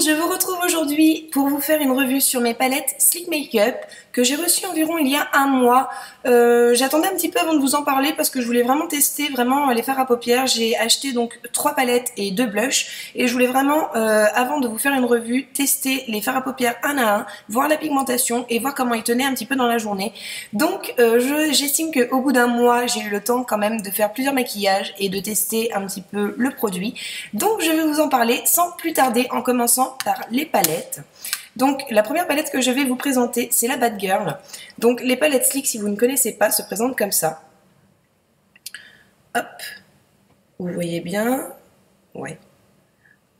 je vous retrouve aujourd'hui pour vous faire une revue sur mes palettes Sleek Makeup que j'ai reçues environ il y a un mois. J'attendais un petit peu avant de vous en parler parce que je voulais vraiment tester les fards à paupières. J'ai acheté donc 3 palettes et 2 blushs et je voulais vraiment, avant de vous faire une revue, tester les fards à paupières un à un, voir la pigmentation et voir comment ils tenaient un petit peu dans la journée. Donc j'estime qu'au bout d'un mois, j'ai eu le temps quand même de faire plusieurs maquillages et de tester un petit peu le produit. Donc je vais vous en parler sans plus tarder en commençant par les palettes. Donc la première palette que je vais vous présenter, c'est la Bad Girl. Donc les palettes Sleek, si vous ne connaissez pas, se présentent comme ça. Hop, vous voyez bien. Ouais.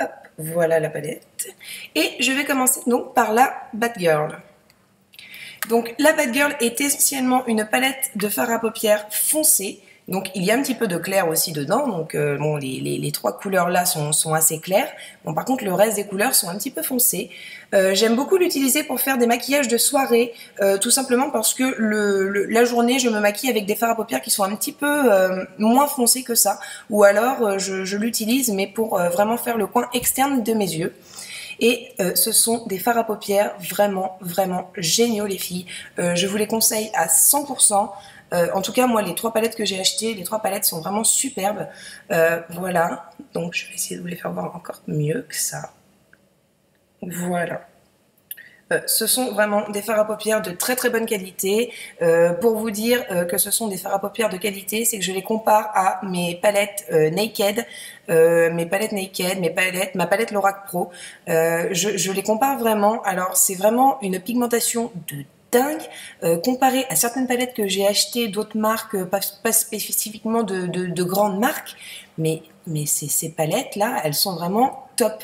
Hop, voilà la palette. Et je vais commencer donc par la Bad Girl. Donc la Bad Girl est essentiellement une palette de fard à paupières foncé. Donc il y a un petit peu de clair aussi dedans, donc bon, les trois couleurs là sont assez claires. Bon, par contre le reste des couleurs sont un petit peu foncées. J'aime beaucoup l'utiliser pour faire des maquillages de soirée, tout simplement parce que la journée je me maquille avec des fards à paupières qui sont un petit peu moins foncés que ça. Ou alors je l'utilise mais pour vraiment faire le coin externe de mes yeux. Et ce sont des fards à paupières vraiment géniaux les filles. Je vous les conseille à 100%. En tout cas, moi, les 3 palettes que j'ai achetées, les 3 palettes sont vraiment superbes. Voilà, donc je vais essayer de vous les faire voir encore mieux que ça. Voilà. Ce sont vraiment des fards à paupières de très bonne qualité. Pour vous dire que ce sont des fards à paupières de qualité, c'est que je les compare à mes palettes Naked, ma palette Lorac Pro. Je les compare vraiment. Alors c'est vraiment une pigmentation de dingue, comparé à certaines palettes que j'ai achetées d'autres marques, pas spécifiquement de grandes marques, mais ces palettes là, elles sont vraiment top.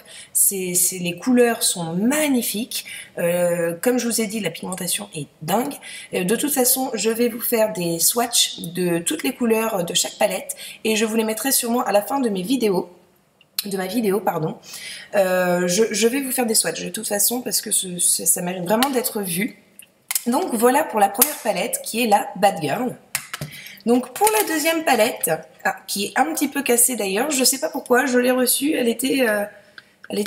Les couleurs sont magnifiques. Comme je vous ai dit, la pigmentation est dingue. De toute façon, je vais vous faire des swatchs de toutes les couleurs de chaque palette et je vous les mettrai sûrement à la fin de ma vidéo, pardon. Je vais vous faire des swatchs de toute façon parce que ça mérite vraiment d'être vu. Donc voilà pour la première palette qui est la Bad Girl. Donc pour la deuxième palette, qui est un petit peu cassée d'ailleurs, je sais pas pourquoi, je l'ai reçue, elle était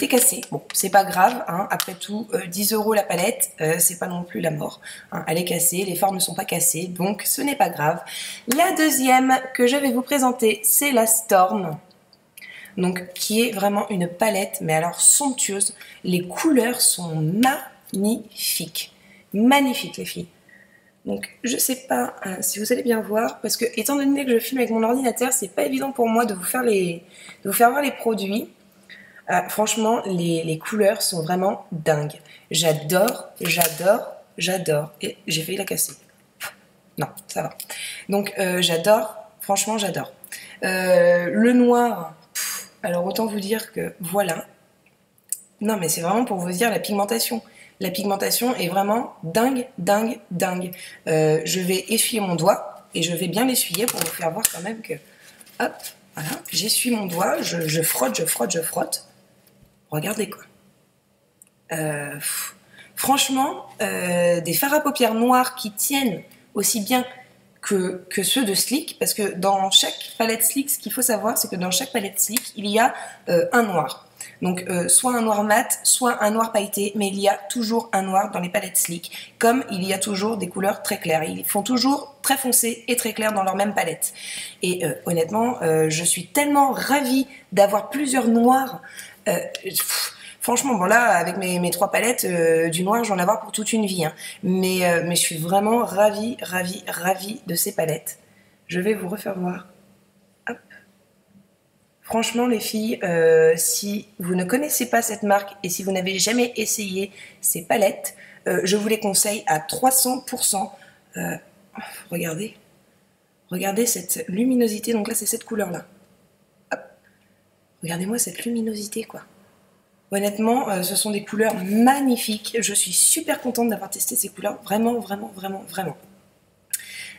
cassée. Bon, c'est pas grave, hein, après tout, 10 € la palette, c'est pas non plus la mort. Hein, elle est cassée, les fards ne sont pas cassés, donc ce n'est pas grave. La deuxième que je vais vous présenter, c'est la Storm. Donc qui est vraiment une palette, mais alors somptueuse. Les couleurs sont magnifiques. Magnifique les filles. Donc je sais pas si vous allez bien voir parce que étant donné que je filme avec mon ordinateur, c'est pas évident pour moi de vous faire voir les produits. Franchement les couleurs sont vraiment dingues. J'adore et j'ai failli la casser. Non, ça va. Donc j'adore, franchement j'adore. Le noir, alors autant vous dire que voilà. Non mais c'est vraiment pour vous dire la pigmentation. La pigmentation est vraiment dingue. Je vais essuyer mon doigt et je vais bien l'essuyer pour vous faire voir quand même que... Hop, voilà, j'essuie mon doigt, je frotte. Regardez quoi. Franchement, des fards à paupières noirs qui tiennent aussi bien que ceux de Sleek, parce que dans chaque palette Sleek, ce qu'il faut savoir, c'est que dans chaque palette Sleek, il y a un noir. Donc soit un noir mat, soit un noir pailleté, mais il y a toujours un noir dans les palettes Sleek, comme il y a toujours des couleurs très claires. Ils font toujours très foncé et très clair dans leur même palette. Et honnêtement, je suis tellement ravie d'avoir plusieurs noirs. Franchement, bon là, avec mes 3 palettes, du noir, je vais en avoir pour toute une vie. Hein. Mais je suis vraiment ravie de ces palettes. Je vais vous refaire voir. Hop. Franchement les filles, si vous ne connaissez pas cette marque et si vous n'avez jamais essayé ces palettes, je vous les conseille à 300%. Regardez cette luminosité, donc là c'est cette couleur là. Regardez-moi cette luminosité quoi. Honnêtement, ce sont des couleurs magnifiques, je suis super contente d'avoir testé ces couleurs, vraiment.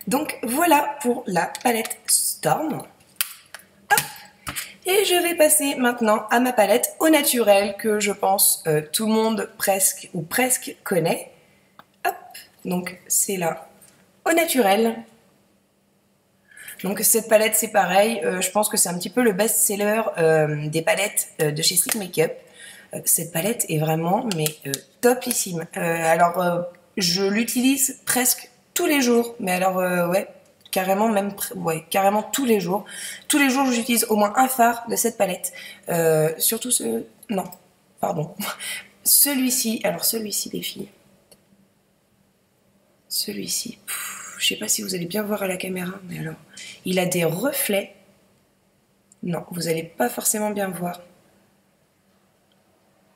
Donc voilà pour la palette Storm. Et je vais passer maintenant à ma palette au naturel que je pense tout le monde presque connaît. Hop, donc c'est là au naturel. Donc cette palette c'est pareil, je pense que c'est un petit peu le best-seller des palettes de chez Sleek Makeup. Cette palette est vraiment mais topissime. Je l'utilise presque tous les jours, mais alors ouais, carrément même carrément tous les jours. Tous les jours, j'utilise au moins un fard de cette palette. Surtout ce non, pardon. Celui-ci, alors celui-ci les filles. Celui-ci, je sais pas si vous allez bien voir à la caméra, mais alors, il a des reflets. Non, vous allez pas forcément bien voir.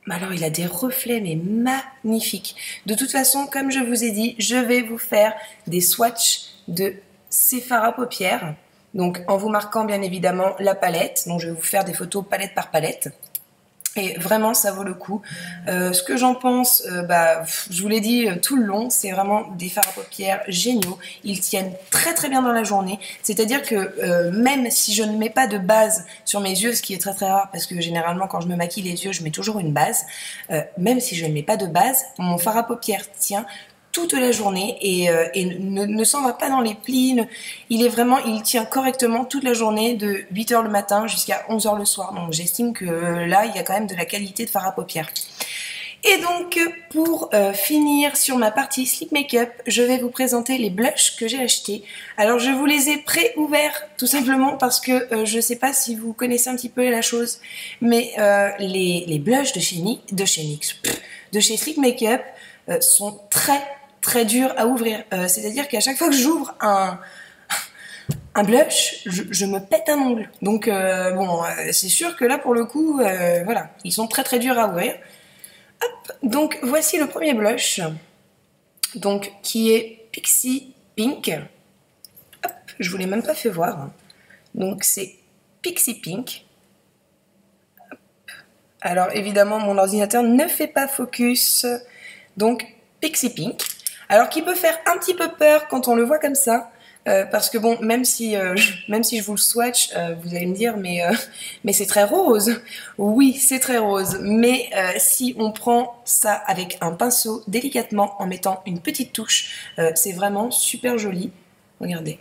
Mais alors, il a des reflets, mais magnifiques. De toute façon, comme je vous ai dit, je vais vous faire des swatchs de ces fards à paupières. Donc, en vous marquant bien évidemment la palette. Donc, je vais vous faire des photos palette par palette. Et vraiment, ça vaut le coup. Ce que j'en pense, je vous l'ai dit tout le long, c'est vraiment des fards à paupières géniaux. Ils tiennent très très bien dans la journée. C'est-à-dire que même si je ne mets pas de base sur mes yeux, ce qui est très très rare parce que généralement quand je me maquille les yeux, je mets toujours une base. Même si je ne mets pas de base, mon fard à paupières tient toute la journée et ne s'en va pas dans les plis. Il tient correctement toute la journée de 8h le matin jusqu'à 11h le soir. Donc j'estime que là, il y a quand même de la qualité de fard à paupières. Et donc, pour finir sur ma partie Sleek Makeup, je vais vous présenter les blushs que j'ai achetés. Alors, je vous les ai pré-ouverts, tout simplement parce que je ne sais pas si vous connaissez un petit peu la chose, mais les blushs de chez Sleek Makeup sont très très durs à ouvrir. C'est-à-dire qu'à chaque fois que j'ouvre un blush, je me pète un ongle. Donc, c'est sûr que là, pour le coup, voilà, ils sont très très durs à ouvrir. Hop, donc voici le premier blush, donc qui est Pixie Pink. Hop, je vous l'ai même pas fait voir. Donc c'est Pixie Pink. Hop. Alors évidemment mon ordinateur ne fait pas focus, donc Pixie Pink. Alors qui peut faire un petit peu peur quand on le voit comme ça. Parce que bon, même si je vous le swatch, vous allez me dire mais c'est très rose. Oui, c'est très rose. Mais si on prend ça avec un pinceau délicatement en mettant une petite touche, c'est vraiment super joli. Regardez.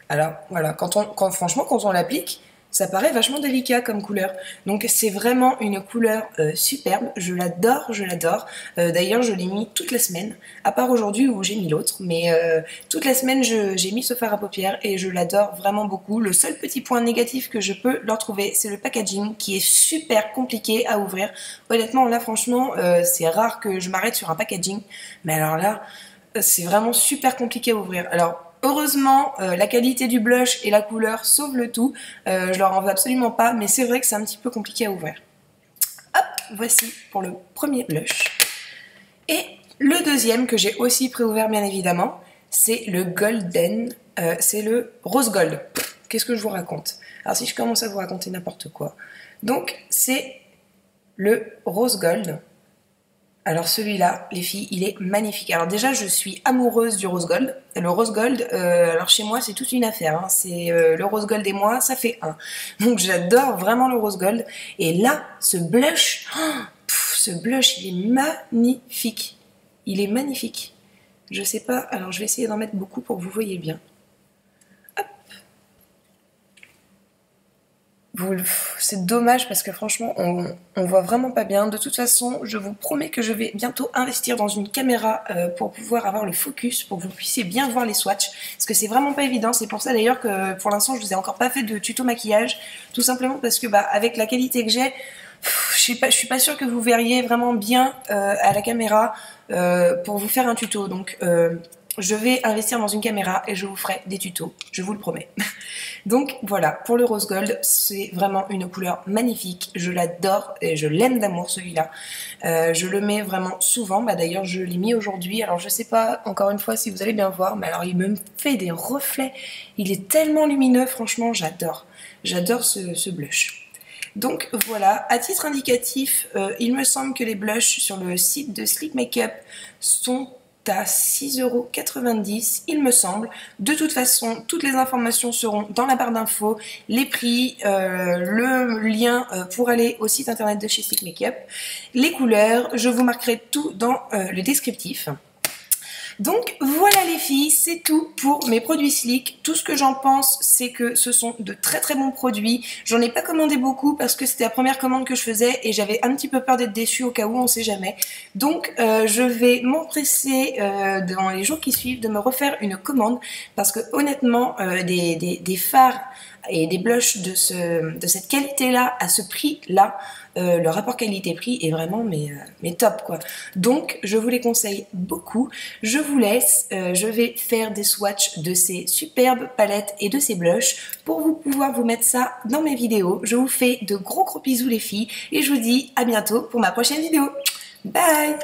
Alors voilà, franchement quand on l'applique, ça paraît vachement délicat comme couleur. Donc c'est vraiment une couleur superbe. Je l'adore, je l'adore. D'ailleurs, je l'ai mis toute la semaine, à part aujourd'hui où j'ai mis l'autre. Mais toute la semaine, j'ai mis ce fard à paupières et je l'adore vraiment beaucoup. Le seul petit point négatif que je peux leur trouver, c'est le packaging qui est super compliqué à ouvrir. Honnêtement, là, franchement, c'est rare que je m'arrête sur un packaging. Mais alors là, c'est vraiment super compliqué à ouvrir. Alors, heureusement, la qualité du blush et la couleur sauvent le tout. Je leur en veux absolument pas, mais c'est vrai que c'est un petit peu compliqué à ouvrir. Hop, voici pour le premier blush. Et le deuxième que j'ai aussi préouvert bien évidemment, c'est le Golden, c'est le Rose Gold. Qu'est-ce que je vous raconte? Alors si je commence à vous raconter n'importe quoi. Donc c'est le Rose Gold. Alors celui-là, les filles, il est magnifique. Alors déjà, je suis amoureuse du rose gold. Le rose gold, alors chez moi, c'est toute une affaire. Hein. C'est le rose gold et moi, ça fait un. Donc j'adore vraiment le rose gold. Et là, ce blush, il est magnifique. Il est magnifique. Je sais pas, alors je vais essayer d'en mettre beaucoup pour que vous voyez bien. C'est dommage parce que franchement on voit vraiment pas bien. De toute façon, je vous promets que je vais bientôt investir dans une caméra pour pouvoir avoir le focus, pour que vous puissiez bien voir les swatchs, parce que c'est vraiment pas évident. C'est pour ça d'ailleurs que pour l'instant je vous ai encore pas fait de tuto maquillage, tout simplement parce que avec la qualité que j'ai, je suis pas sûre que vous verriez vraiment bien à la caméra pour vous faire un tuto. Donc je vais investir dans une caméra et je vous ferai des tutos, je vous le promets. Donc voilà, pour le rose gold, c'est vraiment une couleur magnifique. Je l'adore et je l'aime d'amour celui-là. Je le mets vraiment souvent. D'ailleurs, je l'ai mis aujourd'hui. Alors je sais pas, encore une fois, si vous allez bien voir, mais alors il me fait des reflets. Il est tellement lumineux, franchement, j'adore. J'adore ce blush. Donc voilà, à titre indicatif, il me semble que les blushs sur le site de Sleek Makeup sont à 6,90 €, il me semble. De toute façon, toutes les informations seront dans la barre d'infos, les prix, le lien pour aller au site internet de chez Sleek Makeup, les couleurs, je vous marquerai tout dans le descriptif. Donc voilà les filles, c'est tout pour mes produits Sleek. Tout ce que j'en pense, c'est que ce sont de très très bons produits. J'en ai pas commandé beaucoup parce que c'était la première commande que je faisais et j'avais un petit peu peur d'être déçue au cas où, on sait jamais. Donc je vais m'empresser dans les jours qui suivent de me refaire une commande parce que honnêtement, des fards et des blushs de cette qualité-là, à ce prix-là, le rapport qualité-prix est vraiment mais top quoi. Donc je vous les conseille beaucoup. Je vous laisse, je vais faire des swatchs de ces superbes palettes et de ces blushs pour vous pouvoir vous mettre ça dans mes vidéos. Je vous fais de gros bisous les filles et je vous dis à bientôt pour ma prochaine vidéo. Bye!